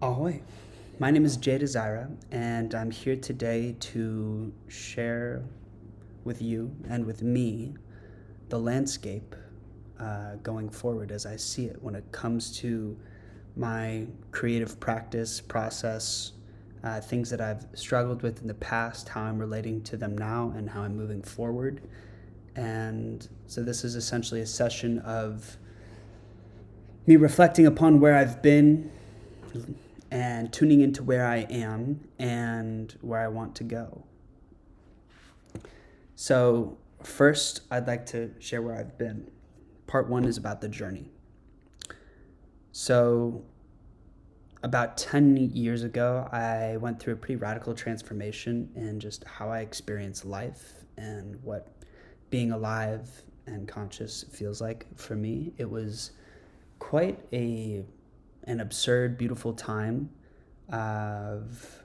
Ahoy! My name is Jay Desira, and I'm here today to share with you and with me the landscape going forward as I see it when it comes to my creative practice, process, things that I've struggled with in the past, how I'm relating to them now, and how I'm moving forward. And so, this is essentially a session of me reflecting upon where I've been and tuning into where I am and where I want to go. So, first, I'd like to share where I've been. Part one is about the journey. So, about 10 years ago, I went through a pretty radical transformation in just how I experience life and what being alive and conscious feels like for me. It was quite an absurd, beautiful time of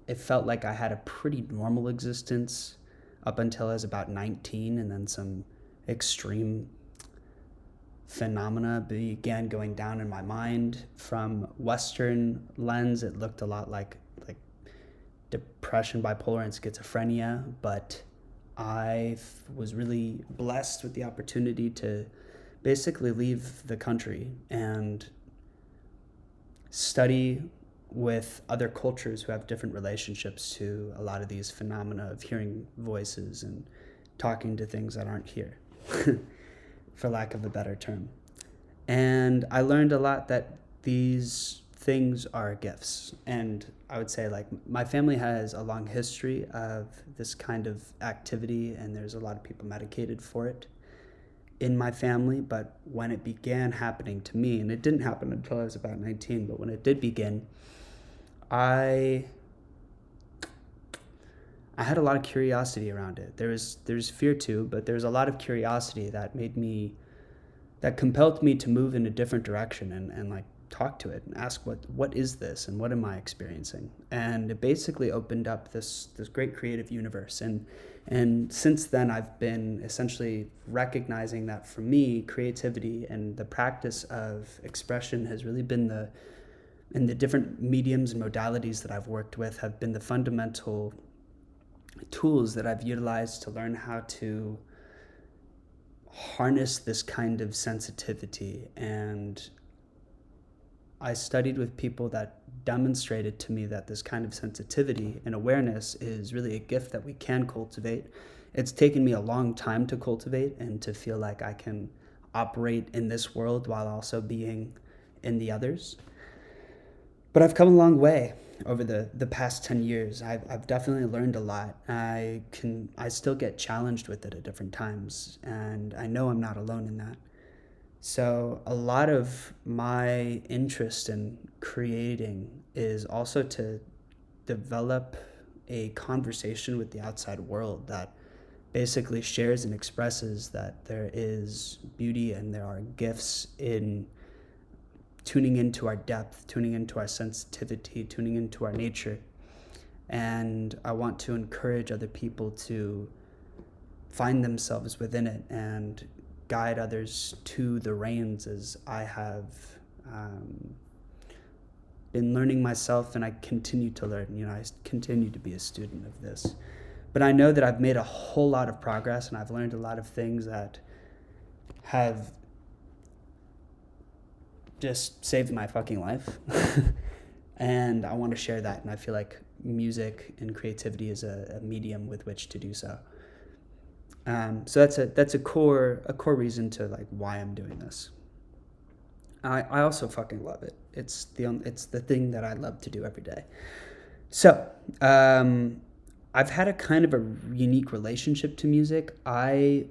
it felt like I had a pretty normal existence up until I was about 19, and then some extreme phenomena began going down in my mind. From Western lens, it looked a lot like depression, bipolar, and schizophrenia, but I was really blessed with the opportunity to basically leave the country and study with other cultures who have different relationships to a lot of these phenomena of hearing voices and talking to things that aren't here, for lack of a better term. And I learned a lot that these things are gifts. And I would say, like, my family has a long history of this kind of activity, and there's a lot of people medicated for it in my family. But when it began happening to me, and it didn't happen until I was about 19, but when it did begin, I had a lot of curiosity around it. There's fear too, but there's a lot of curiosity that compelled me to move in a different direction and like talk to it and ask what is this and what am I experiencing? And it basically opened up this great creative universe. And since then I've been essentially recognizing that for me, creativity and the practice of expression has really been and the different mediums and modalities that I've worked with have been the fundamental tools that I've utilized to learn how to harness this kind of sensitivity. And I studied with people that demonstrated to me that this kind of sensitivity and awareness is really a gift that we can cultivate. It's taken me a long time to cultivate and to feel like I can operate in this world while also being in the others. But I've come a long way over the past 10 years. I've definitely learned a lot. I still get challenged with it at different times, and I know I'm not alone in that. So a lot of my interest in creating is also to develop a conversation with the outside world that basically shares and expresses that there is beauty and there are gifts in tuning into our depth, tuning into our sensitivity, tuning into our nature. And I want to encourage other people to find themselves within it and guide others to the reins as I have been learning myself, and I continue to learn. I continue to be a student of this. But I know that I've made a whole lot of progress, and I've learned a lot of things that have just saved my fucking life. And I want to share that, and I feel like music and creativity is a medium with which to do so. So that's a core reason to like why I'm doing this. I also fucking love it. It's the thing that I love to do every day. So I've had a kind of a unique relationship to music. I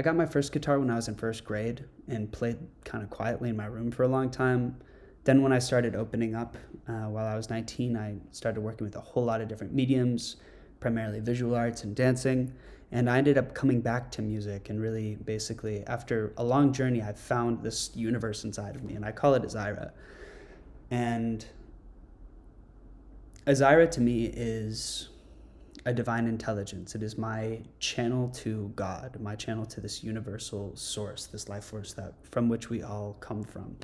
got my first guitar when I was in first grade and played kind of quietly in my room for a long time. Then when I started opening up while I was 19, I started working with a whole lot of different mediums, primarily visual arts and dancing. And I ended up coming back to music, and really basically after a long journey, I found this universe inside of me, and I call it Azira. And Azira to me is a divine intelligence. It is my channel to God, my channel to this universal source, this life force that from which we all come from.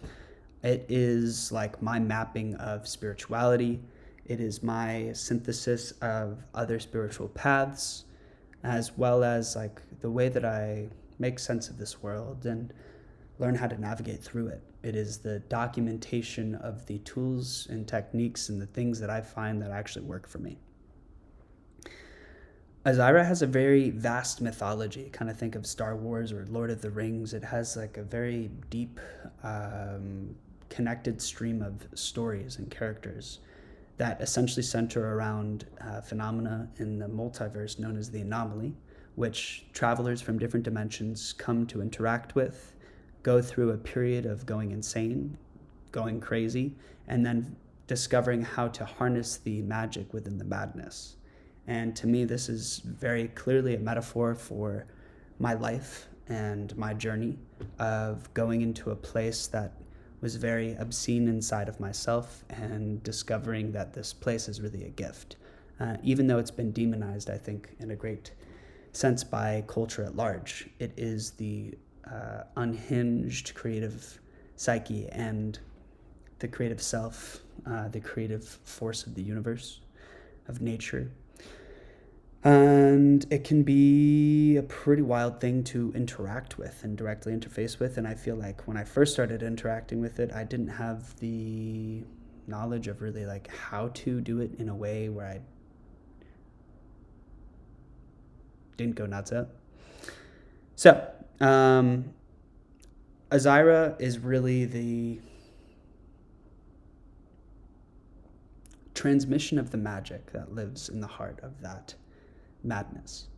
It is like my mapping of spirituality. It is my synthesis of other spiritual paths, as well as like the way that I make sense of this world and learn how to navigate through it. It is the documentation of the tools and techniques and the things that I find that actually work for me. Azira has a very vast mythology. Kind of think of Star Wars or Lord of the Rings. It has like a very deep, connected stream of stories and characters that essentially center around phenomena in the multiverse known as the anomaly, which travelers from different dimensions come to interact with, go through a period of going insane, going crazy, and then discovering how to harness the magic within the madness. And to me, this is very clearly a metaphor for my life and my journey of going into a place that was very obscene inside of myself and discovering that this place is really a gift. Even though it's been demonized, I think, in a great sense by culture at large, it is the unhinged creative psyche and the creative self, the creative force of the universe, of nature. And it can be a pretty wild thing to interact with and directly interface with. And I feel like when I first started interacting with it, I didn't have the knowledge of really like how to do it in a way where I didn't go nuts out. So, Azira is really the transmission of the magic that lives in the heart of that madness.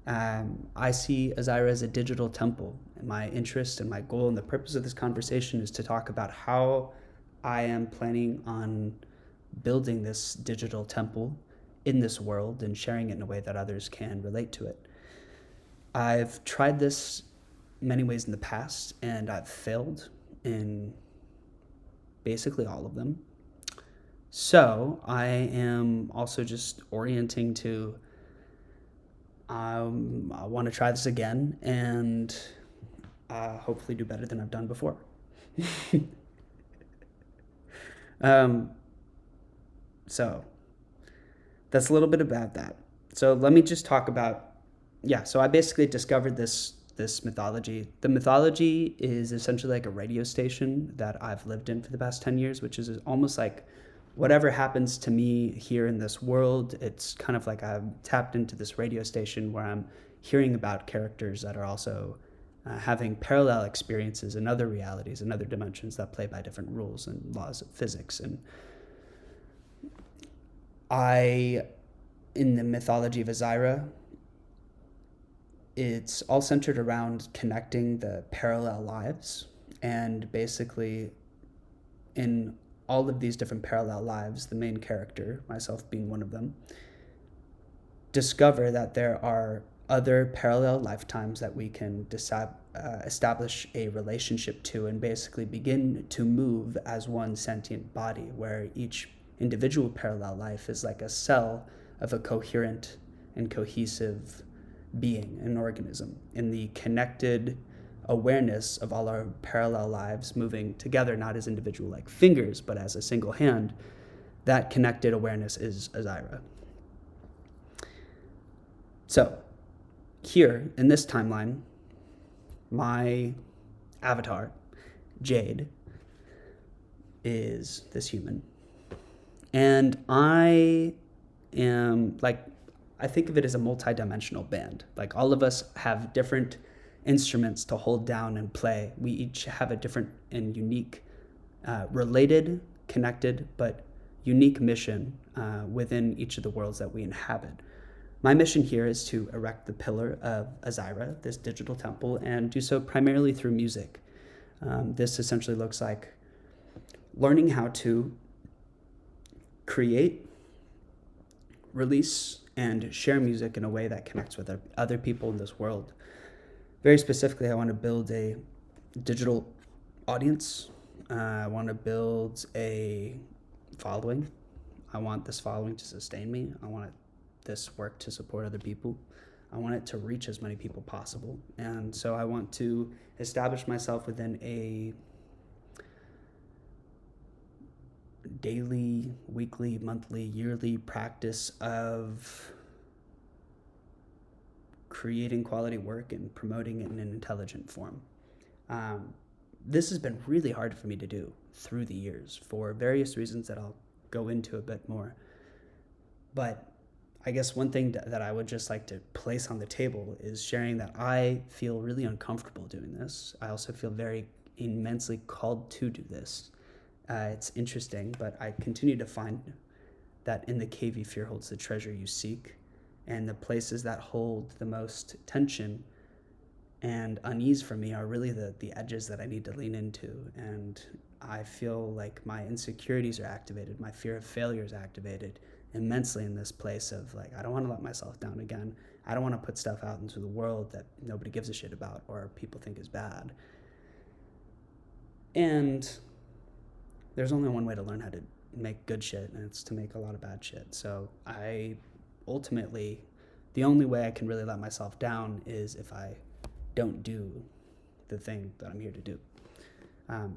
I see Azira as a digital temple. And my interest and my goal and the purpose of this conversation is to talk about how I am planning on building this digital temple in this world and sharing it in a way that others can relate to it. I've tried this many ways in the past, and I've failed in basically all of them. So I am also just orienting to I want to try this again and hopefully do better than I've done before. So that's a little bit about that. So let me just talk about, so I basically discovered this mythology. The mythology is essentially like a radio station that I've lived in for the past 10 years, which is almost like whatever happens to me here in this world, it's kind of like I've tapped into this radio station where I'm hearing about characters that are also having parallel experiences in other realities and other dimensions that play by different rules and laws of physics. And in the mythology of Azira, it's all centered around connecting the parallel lives, and basically in all of these different parallel lives, the main character, myself being one of them, discover that there are other parallel lifetimes that we can establish a relationship to and basically begin to move as one sentient body, where each individual parallel life is like a cell of a coherent and cohesive being, an organism, in the connected awareness of all our parallel lives moving together, not as individual like fingers, but as a single hand. That connected awareness is Azira. So here in this timeline, my avatar, Jade, is this human. And I am like, I think of it as a multi-dimensional band. Like all of us have different instruments to hold down and play. We each have a different and unique, related, connected, but unique mission within each of the worlds that we inhabit. My mission here is to erect the pillar of Azira, this digital temple, and do so primarily through music. This essentially looks like learning how to create, release, and share music in a way that connects with other people in this world. Very specifically, I want to build a digital audience. I want to build a following. I want this following to sustain me. I want this work to support other people. I want it to reach as many people possible. And so I want to establish myself within a daily, weekly, monthly, yearly practice of creating quality work and promoting it in an intelligent form. This has been really hard for me to do through the years for various reasons that I'll go into a bit more. But I guess one thing that I would just like to place on the table is sharing that I feel really uncomfortable doing this. I also feel very immensely called to do this. It's interesting, but I continue to find that in the cave you fear holds the treasure you seek, and the places that hold the most tension and unease for me are really the edges that I need to lean into. And I feel like my insecurities are activated, my fear of failure is activated immensely in this place of like, I don't want to let myself down again. I don't want to put stuff out into the world that nobody gives a shit about or people think is bad. And there's only one way to learn how to make good shit, and it's to make a lot of bad shit. So I ultimately, the only way I can really let myself down is if I don't do the thing that I'm here to do,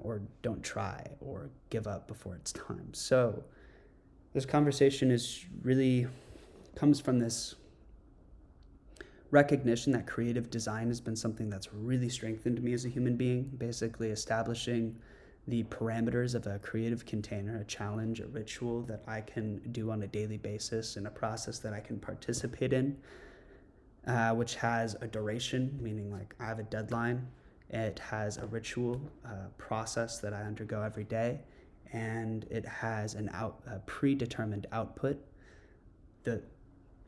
or don't try or give up before it's time. So this conversation is really comes from this recognition that creative design has been something that's really strengthened me as a human being, basically establishing the parameters of a creative container, a challenge, a ritual that I can do on a daily basis in a process that I can participate in, which has a duration, meaning like I have a deadline. It has a ritual process that I undergo every day, and it has a predetermined output.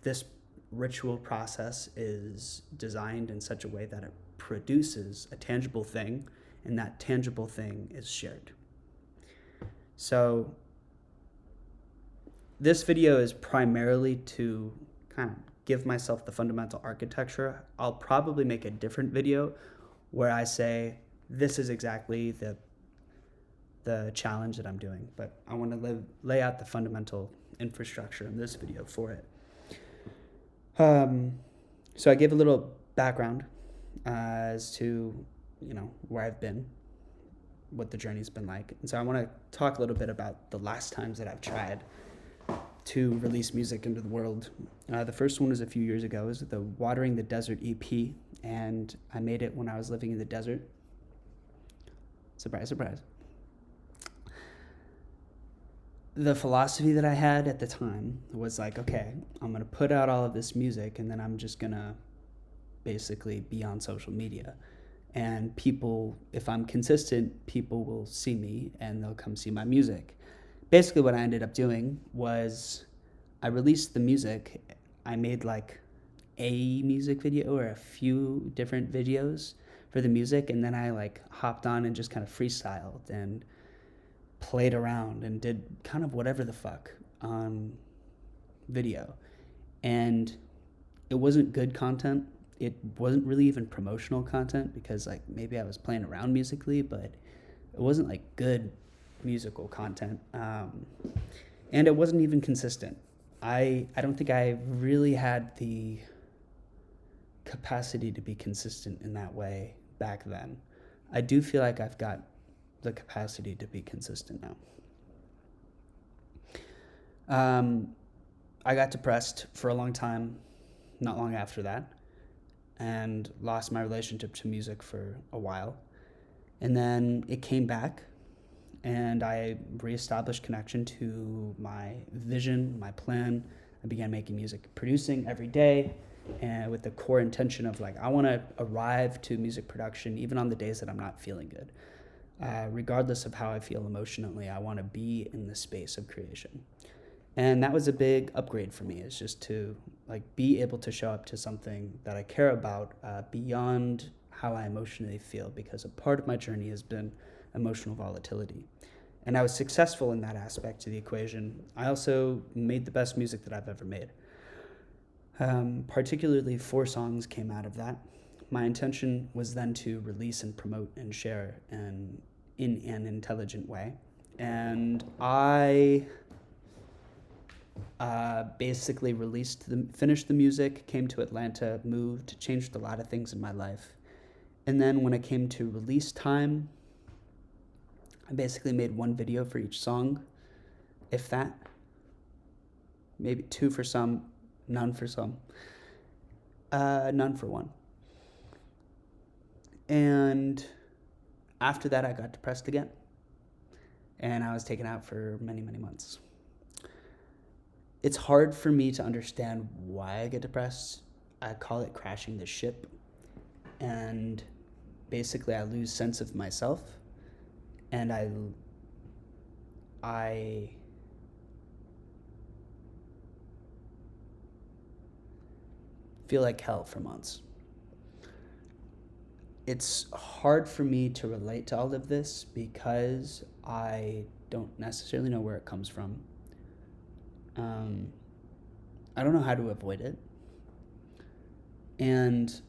This ritual process is designed in such a way that it produces a tangible thing, and that tangible thing is shared. So this video is primarily to kind of give myself the fundamental architecture. I'll probably make a different video where I say this is exactly the challenge that I'm doing, but I want to lay out the fundamental infrastructure in this video for it. So I gave a little background as to where I've been, what the journey's been like, and so I want to talk a little bit about the last times that I've tried to release music into the world. The first one was a few years ago. It was the Watering the Desert EP, and I made it when I was living in the desert. Surprise, surprise. The philosophy that I had at the time was like, okay, I'm going to put out all of this music, and then I'm just going to basically be on social media. And people, if I'm consistent, people will see me and they'll come see my music. Basically what I ended up doing was I released the music. I made like a music video or a few different videos for the music, and then I like hopped on and just kind of freestyled and played around and did kind of whatever the fuck on video. And it wasn't good content. It wasn't really even promotional content because like maybe I was playing around musically, but it wasn't like good musical content. And it wasn't even consistent. I don't think I really had the capacity to be consistent in that way back then. I do feel like I've got the capacity to be consistent now. I got depressed for a long time, not long after that, and lost my relationship to music for a while. And then it came back, and I reestablished connection to my vision, my plan. I began making music, producing every day, and with the core intention of like, I want to arrive to music production even on the days that I'm not feeling good. Regardless of how I feel emotionally, I want to be in the space of creation. And that was a big upgrade for me, is just to like be able to show up to something that I care about beyond how I emotionally feel, because a part of my journey has been emotional volatility. And I was successful in that aspect to the equation. I also made the best music that I've ever made. Particularly 4 songs came out of that. My intention was then to release and promote and share in an intelligent way. And I basically finished the music, came to Atlanta, moved, changed a lot of things in my life. And then when it came to release time, I basically made one video for each song. if that. Maybe 2 for some, none for some. None for one. And after that, I got depressed again. And I was taken out for many, many months. It's hard for me to understand why I get depressed. I call it crashing the ship. And basically, I lose sense of myself. And I feel like hell for months. It's hard for me to relate to all of this because I don't necessarily know where it comes from. I don't know how to avoid it. And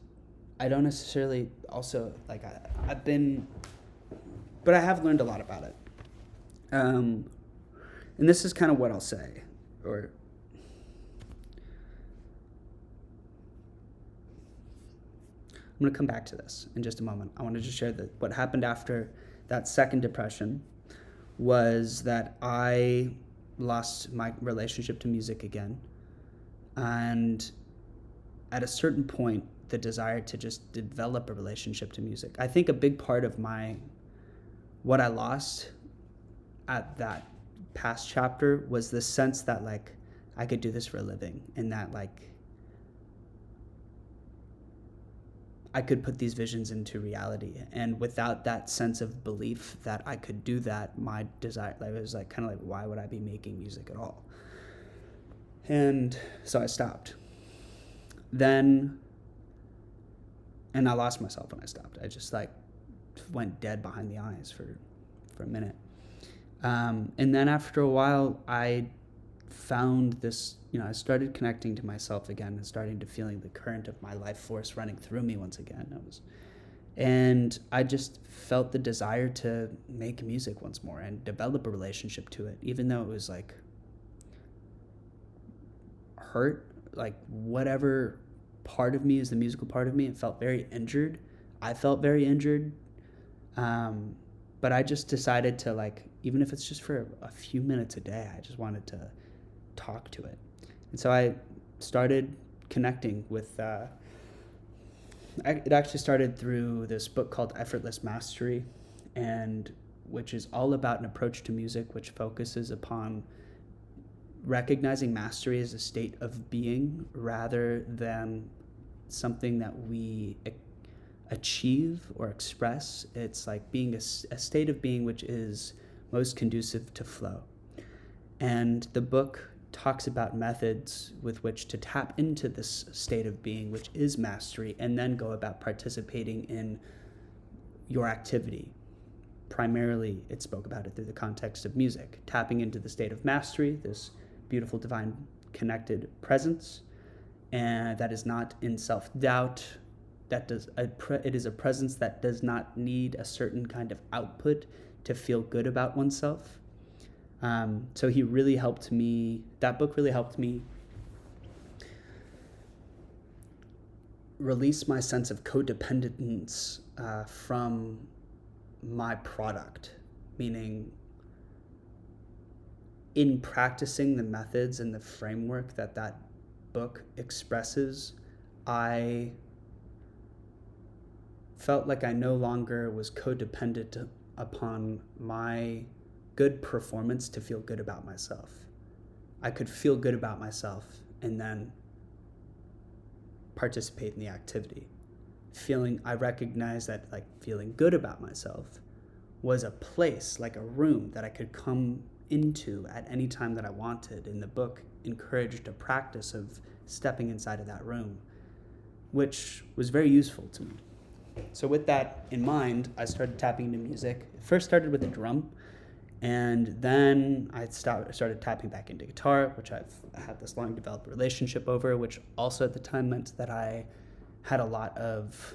I don't necessarily also, like, but I have learned a lot about it. And this is kind of what I'll say, or I'm going to come back to this in just a moment. I want to just share that what happened after that second depression was that I lost my relationship to music again. And at a certain point, the desire to just develop a relationship to music. I think a big part of what I lost at that past chapter was the sense that, like, I could do this for a living, and that, like, I could put these visions into reality. And without that sense of belief that I could do that, my desire, like, it was like kind of like, why would I be making music at all? And so I stopped. And I lost myself when I stopped. I just, like, went dead behind the eyes for a minute. And then after a while, I found this, I started connecting to myself again and starting to feeling the current of my life force running through me once again. And I just felt the desire to make music once more and develop a relationship to it, even though it was, like, hurt, like, whatever part of me is the musical part of me, it felt very injured. I felt very injured. But I just decided to, like, even if it's just for a few minutes a day, I just wanted to talk to it. And so I started connecting with, it actually started through this book called Effortless Mastery, and which is all about an approach to music which focuses upon recognizing mastery as a state of being rather than something that we achieve or express. It's like being a state of being which is most conducive to flow. And the book talks about methods with which to tap into this state of being, which is mastery, and then go about participating in your activity. Primarily, it spoke about it through the context of music, tapping into the state of mastery, this beautiful, divine, connected presence, and that is not in self-doubt. It is a presence that does not need a certain kind of output to feel good about oneself. So he really helped me. That book really helped me release my sense of codependence from my product, meaning in practicing the methods and the framework that book expresses, I felt like I no longer was codependent upon my good performance to feel good about myself. I could feel good about myself and then participate in the activity. I recognized that, like, feeling good about myself was a place, like a room that I could come into at any time that I wanted. And the book encouraged a practice of stepping inside of that room, which was very useful to me. So with that in mind, I started tapping into music. It first started with the drum, and then I started tapping back into guitar, which I've had this long developed relationship over, which also at the time meant that I had a lot of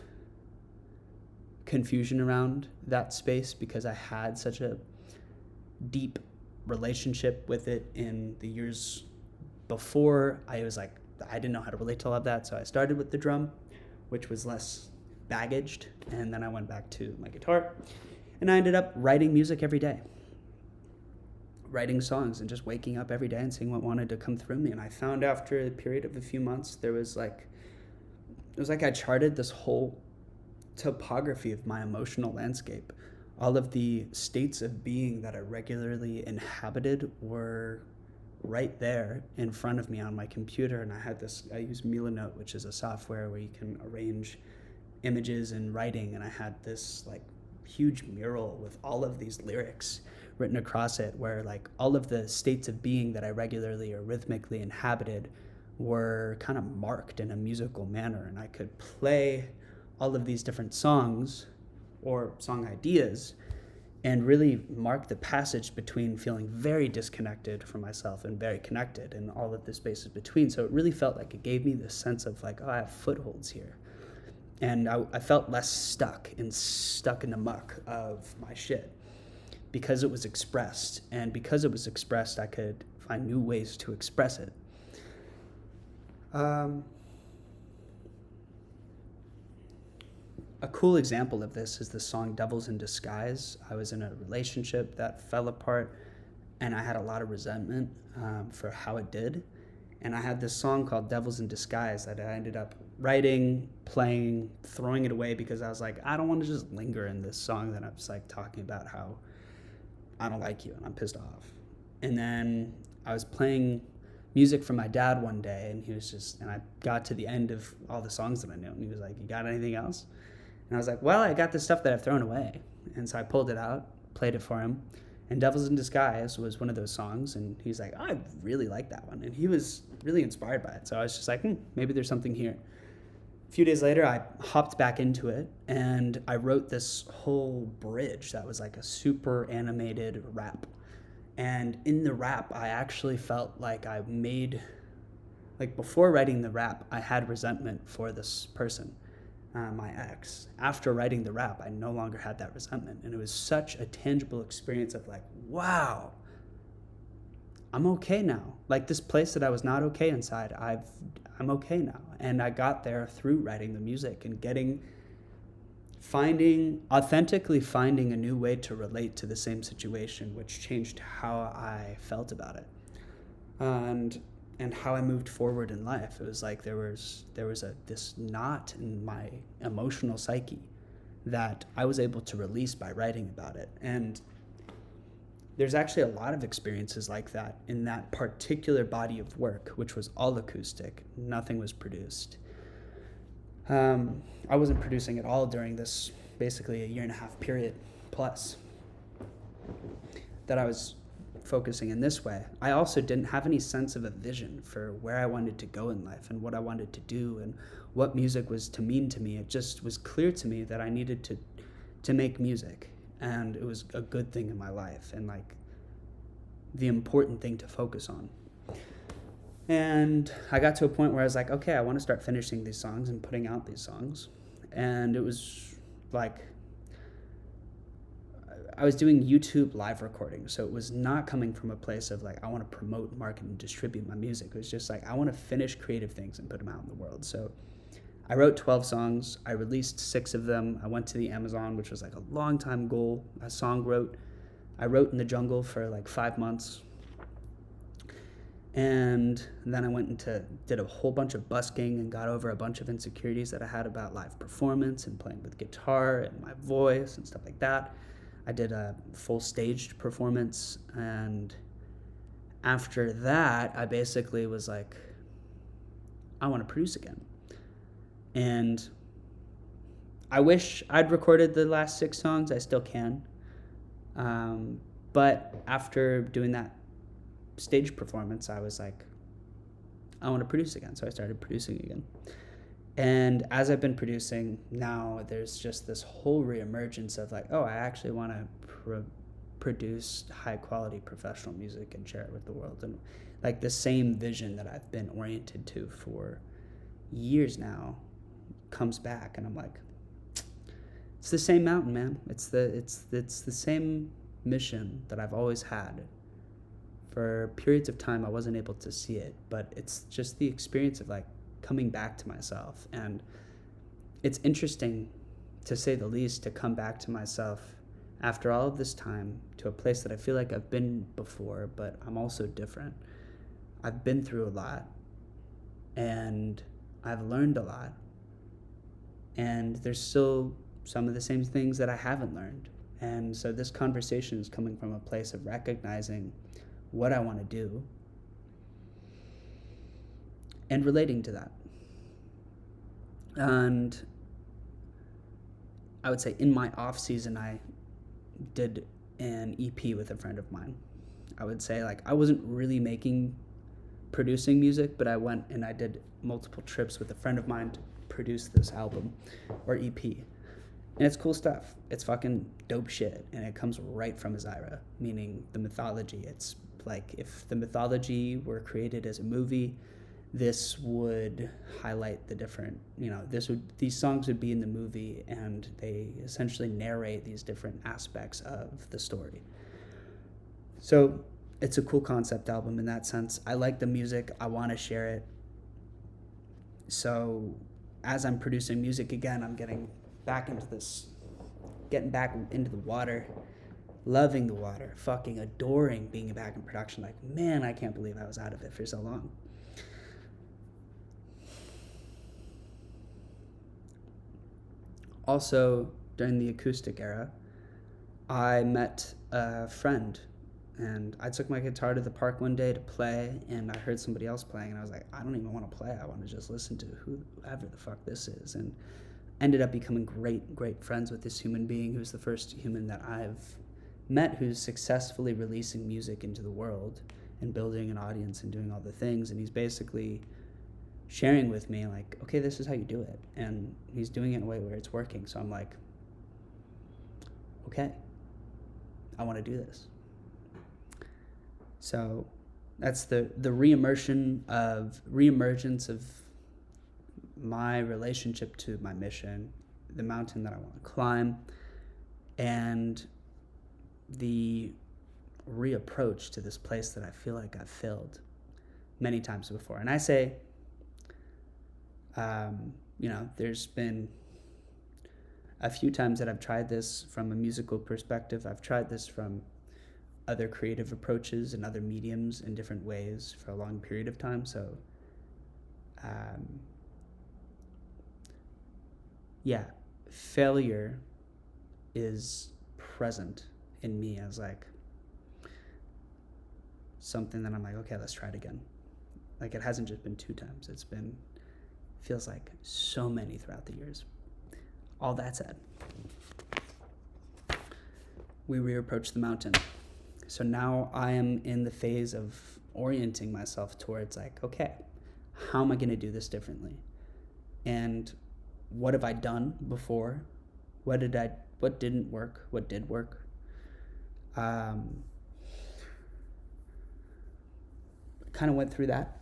confusion around that space because I had such a deep relationship with it in the years before. I was like, I didn't know how to relate to all of that, so I started with the drum, which was less baggaged, and then I went back to my guitar, and I ended up writing music every day. writing songs and just waking up every day and seeing what wanted to come through me. And I found after a period of a few months, it was like I charted this whole topography of my emotional landscape. All of the states of being that I regularly inhabited were right there in front of me on my computer. And I use Milanote, which is a software where you can arrange images and writing. And I had this like huge mural with all of these lyrics written across it, where like all of the states of being that I regularly or rhythmically inhabited were kind of marked in a musical manner. And I could play all of these different songs or song ideas and really mark the passage between feeling very disconnected from myself and very connected, and all of the spaces between. So it really felt like it gave me this sense of like, oh, I have footholds here. And I felt less stuck in the muck of my shit because it was expressed. And because it was expressed, I could find new ways to express it. A cool example of this is the song Devils in Disguise. I was in a relationship that fell apart, and I had a lot of resentment for how it did. And I had this song called Devils in Disguise that I ended up writing, playing, throwing it away because I was like, I don't want to just linger in this song that I was like talking about how I don't like you and I'm pissed off. And then I was playing music for my dad one day, and I got to the end of all the songs that I knew, and he was like, you got anything else? And I was like, well, I got this stuff that I've thrown away. And so I pulled it out, played it for him, and Devils in Disguise was one of those songs, and he's like, oh, I really like that one. And he was really inspired by it. So I was just like, maybe there's something here. A few days later, I hopped back into it, and I wrote this whole bridge that was like a super animated rap. And in the rap, I actually felt like before writing the rap, I had resentment for this person, my ex. After writing the rap, I no longer had that resentment. And it was such a tangible experience of like, wow, I'm okay now. Like this place that I was not okay inside, I'm okay now. And I got there through writing the music and authentically finding a new way to relate to the same situation, which changed how I felt about it. And how I moved forward in life. It was like there was this knot in my emotional psyche that I was able to release by writing about it. And there's actually a lot of experiences like that in that particular body of work, which was all acoustic. Nothing was produced. I wasn't producing at all during this basically a 1.5 year period plus that I was focusing in this way. I also didn't have any sense of a vision for where I wanted to go in life and what I wanted to do and what music was to mean to me. It just was clear to me that I needed to make music, and it was a good thing in my life and like the important thing to focus on. And I got to a point where I was like, okay, I want to start finishing these songs and putting out these songs. And it was like I was doing YouTube live recording, so it was not coming from a place of like I want to promote, market, and distribute my music. It was just like I want to finish creative things and put them out in the world. So I wrote 12 songs. I released 6 of them. I went to the Amazon, which was like a long time goal. I wrote in the jungle for like 5 months. And then I went into did a whole bunch of busking and got over a bunch of insecurities that I had about live performance and playing with guitar and my voice and stuff like that. I did a full staged performance, and after that, I basically was like, I want to produce again. And I wish I'd recorded the last 6 songs. I still can. But after doing that stage performance, I was like, I want to produce again. So I started producing again. And as I've been producing, now there's just this whole reemergence of like, oh, I actually want to produce high quality professional music and share it with the world. And like the same vision that I've been oriented to for years now comes back, and I'm like, it's the same mountain, man. It's the same mission that I've always had. For periods of time, I wasn't able to see it, but it's just the experience of like coming back to myself. And it's interesting, to say the least, to come back to myself after all of this time, to a place that I feel like I've been before, but I'm also different. I've been through a lot, and I've learned a lot, and there's still some of the same things that I haven't learned. And so this conversation is coming from a place of recognizing what I want to do and relating to that. And I would say in my off season, I did an EP with a friend of mine. I would say, like, I wasn't really producing music, but I went and I did multiple trips with a friend of mine to produce this album or EP. And it's cool stuff. It's fucking dope shit. And it comes right from Azyra, meaning the mythology. It's like if the mythology were created as a movie, this would highlight the different, these songs would be in the movie, and they essentially narrate these different aspects of the story. So it's a cool concept album in that sense. I like the music. I want to share it. So as I'm producing music again, I'm getting back into the water, loving the water, fucking adoring being back in production. Like, man, I can't believe I was out of it for so long. Also, during the acoustic era, I met a friend, and I took my guitar to the park one day to play, and I heard somebody else playing, and I was like, I don't even want to play. I want to just listen to whoever the fuck this is. And ended up becoming great friends with this human being who's the first human that I've met who's successfully releasing music into the world and building an audience and doing all the things. And he's basically sharing with me, like, okay, this is how you do it. And he's doing it in a way where it's working. So I'm like, okay, I want to do this. So that's the reemergence of my relationship to my mission, the mountain that I want to climb, and the reapproach to this place that I feel like I've filled many times before. And I say, there's been a few times that I've tried this from a musical perspective. I've tried this from other creative approaches and other mediums in different ways for a long period of time. So, failure is present in me as like something that I'm like, okay, let's try it again. Like, it hasn't just been 2 times. Feels like so many throughout the years. All that said, we reapproach the mountain. So now I am in the phase of orienting myself towards like, okay, how am I going to do this differently? And what have I done before? What didn't work? What did work? Kind of went through that.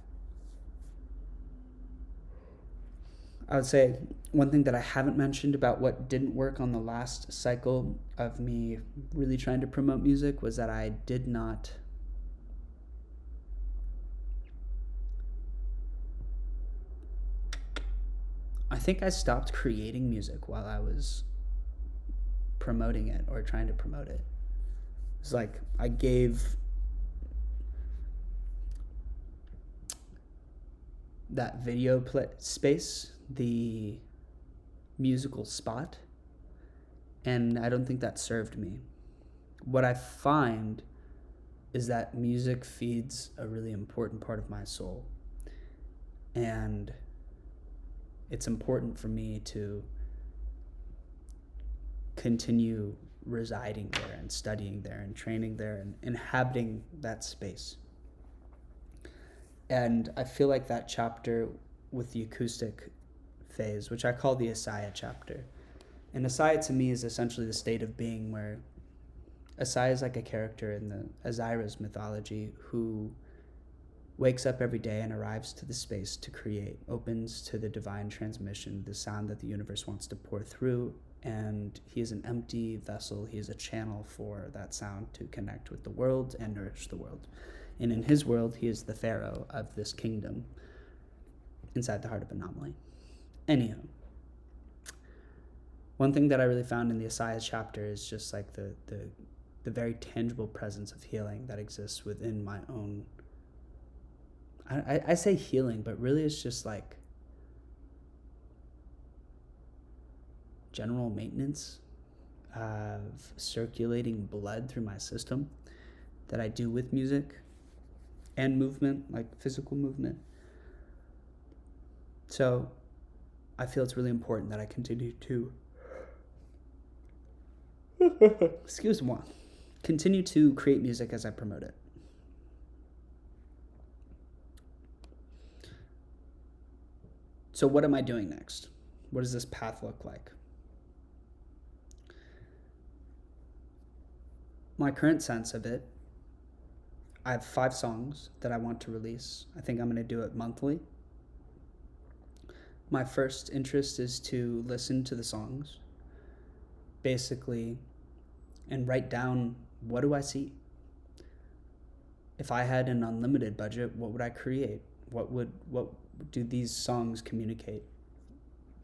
I would say one thing that I haven't mentioned about what didn't work on the last cycle of me really trying to promote music was that I think I stopped creating music while I was promoting it or trying to promote it. It's like I gave that video space the musical spot, and I don't think that served me. What I find is that music feeds a really important part of my soul, and it's important for me to continue residing there and studying there and training there and inhabiting that space. And I feel like that chapter with the acoustic phase, which I call the Asaya chapter. And Asaya to me is essentially the state of being where Asaya is like a character in the Azyra's mythology who wakes up every day and arrives to the space to create, opens to the divine transmission, the sound that the universe wants to pour through, and he is an empty vessel. He is a channel for that sound to connect with the world and nourish the world. And in his world, he is the pharaoh of this kingdom inside the heart of Anomaly. Anyhow, One thing that I really found in the Isaiah chapter is just like the very tangible presence of healing that exists within my own. I say healing, but really it's just like general maintenance of circulating blood through my system that I do with music and movement, like physical movement. So I feel it's really important that I continue to continue to create music as I promote it. So what am I doing next? What does this path look like? My current sense of it, I have 5 songs that I want to release. I think I'm going to do it monthly. My first interest is to listen to the songs, basically, and write down, what do I see? If I had an unlimited budget, what would I create? What do these songs communicate?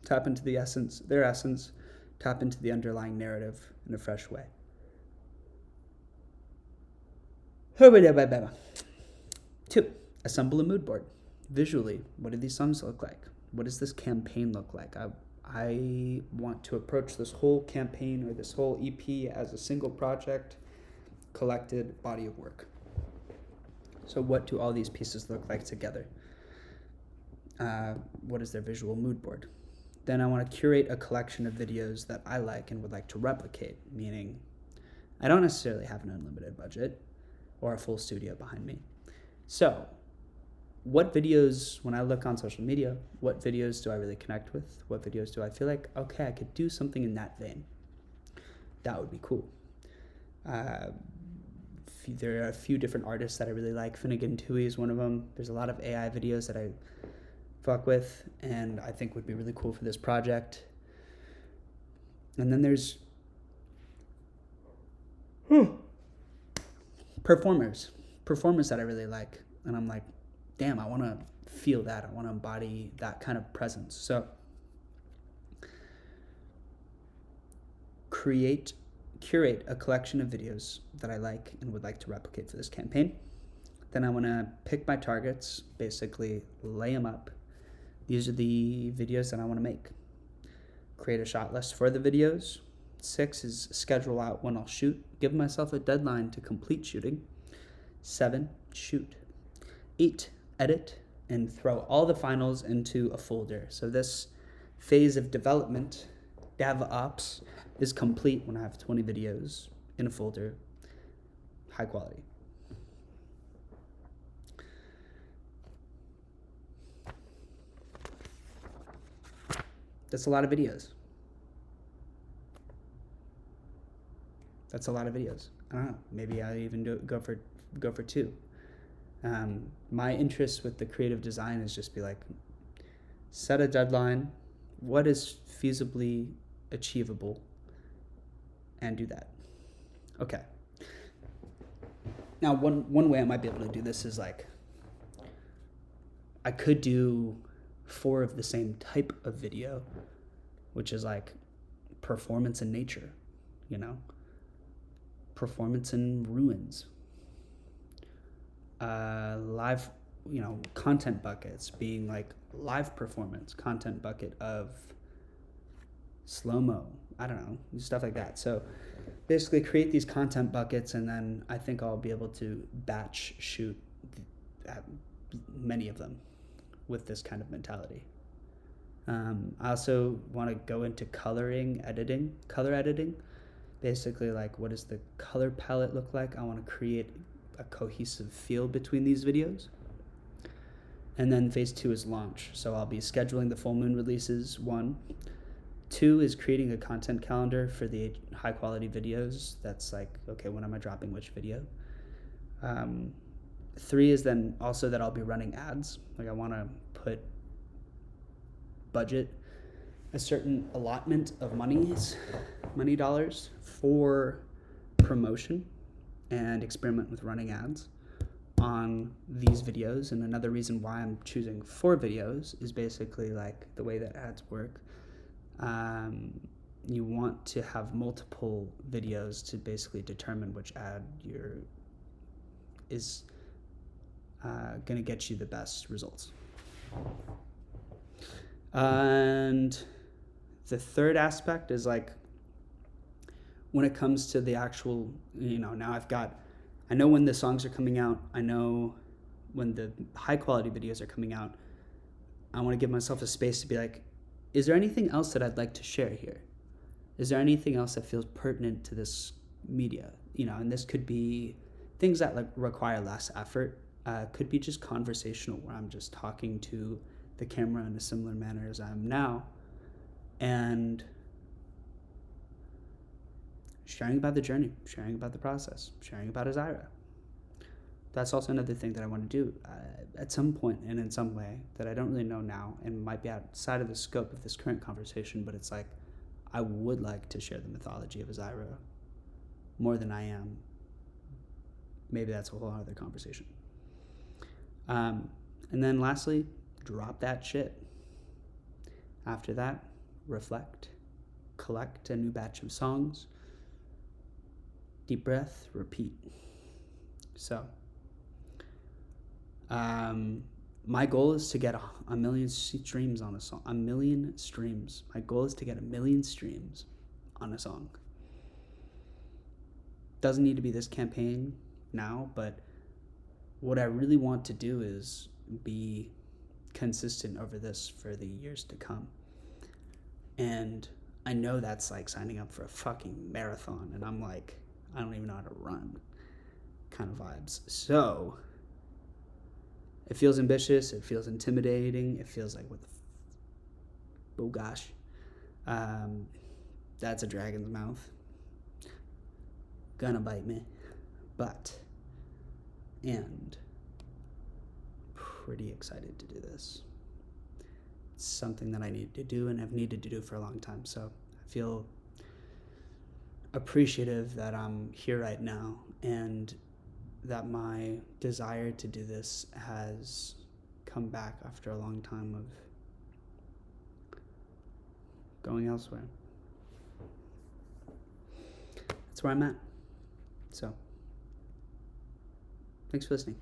Tap into their essence, tap into the underlying narrative in a fresh way. 2, assemble a mood board. Visually, what do these songs look like? What does this campaign look like? I want to approach this whole campaign or this whole EP as a single project, collected body of work. So what do all these pieces look like together? What is their visual mood board? Then I want to curate a collection of videos that I like and would like to replicate, meaning I don't necessarily have an unlimited budget or a full studio behind me. So what videos, when I look on social media, what videos do I really connect with? What videos do I feel like, okay, I could do something in that vein? That would be cool. There are a few different artists that I really like. Finnegan Tui is one of them. There's a lot of AI videos that I fuck with and I think would be really cool for this project. And then there's performers that I really like. And I'm like, damn, I want to feel that. I want to embody that kind of presence. So curate a collection of videos that I like and would like to replicate for this campaign. Then I want to pick my targets, basically lay them up. These are the videos that I want to make. Create a shot list for the videos. 6 is schedule out when I'll shoot. Give myself a deadline to complete shooting. 7, shoot. 8, edit and throw all the finals into a folder. So this phase of development, DevOps, is complete when I have 20 videos in a folder, high quality. That's a lot of videos. I don't know. Maybe I'll even go for 2. My interest with the creative design is just be like, set a deadline, what is feasibly achievable, and do that. Okay. Now, one way I might be able to do this is like, I could do 4 of the same type of video, which is like performance in nature, performance in ruins, live, content buckets being like live performance, content bucket of slow-mo, I don't know, stuff like that. So basically create these content buckets, and then I think I'll be able to batch shoot many of them with this kind of mentality. I also want to go into color editing. Basically, like, what does the color palette look like? I want to create a cohesive feel between these videos. And then phase 2 is launch. So I'll be scheduling the full moon releases, 1. 2 is creating a content calendar for the high quality videos. That's like, okay, when am I dropping which video? 3 is then also that I'll be running ads. Like, I want to budget a certain allotment of money dollars for promotion and experiment with running ads on these videos. And another reason why I'm choosing 4 videos is basically like the way that ads work. you want to have multiple videos to basically determine which ad is going to get you the best results. And the third aspect is like, when it comes to the actual, now I know when the songs are coming out, I know when the high quality videos are coming out. I want to give myself a space to be like, is there anything else that I'd like to share here? Is there anything else that feels pertinent to this media? And this could be things that like require less effort. Could be just conversational, where I'm just talking to the camera in a similar manner as I am now, and sharing about the journey, sharing about the process, sharing about Azyra. That's also another thing that I want to do at some point and in some way that I don't really know now and might be outside of the scope of this current conversation, but it's like, I would like to share the mythology of Azyra more than I am. Maybe that's a whole other conversation. And then lastly, drop that shit. After that, reflect, collect a new batch of songs, deep breath, repeat. So, my goal is to get a million streams on a song. 1 million streams. My goal is to get 1 million streams on a song. Doesn't need to be this campaign now, but what I really want to do is be consistent over this for the years to come. And I know that's like signing up for a fucking marathon, and I'm like, I don't even know how to run kind of vibes. So it feels ambitious, it feels intimidating, it feels like, oh gosh, that's a dragon's mouth, gonna bite me, and pretty excited to do this. It's something that I need to do and have needed to do for a long time, so I feel appreciative that I'm here right now, and that my desire to do this has come back after a long time of going elsewhere. That's where I'm at. So, thanks for listening.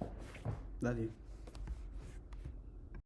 Love you.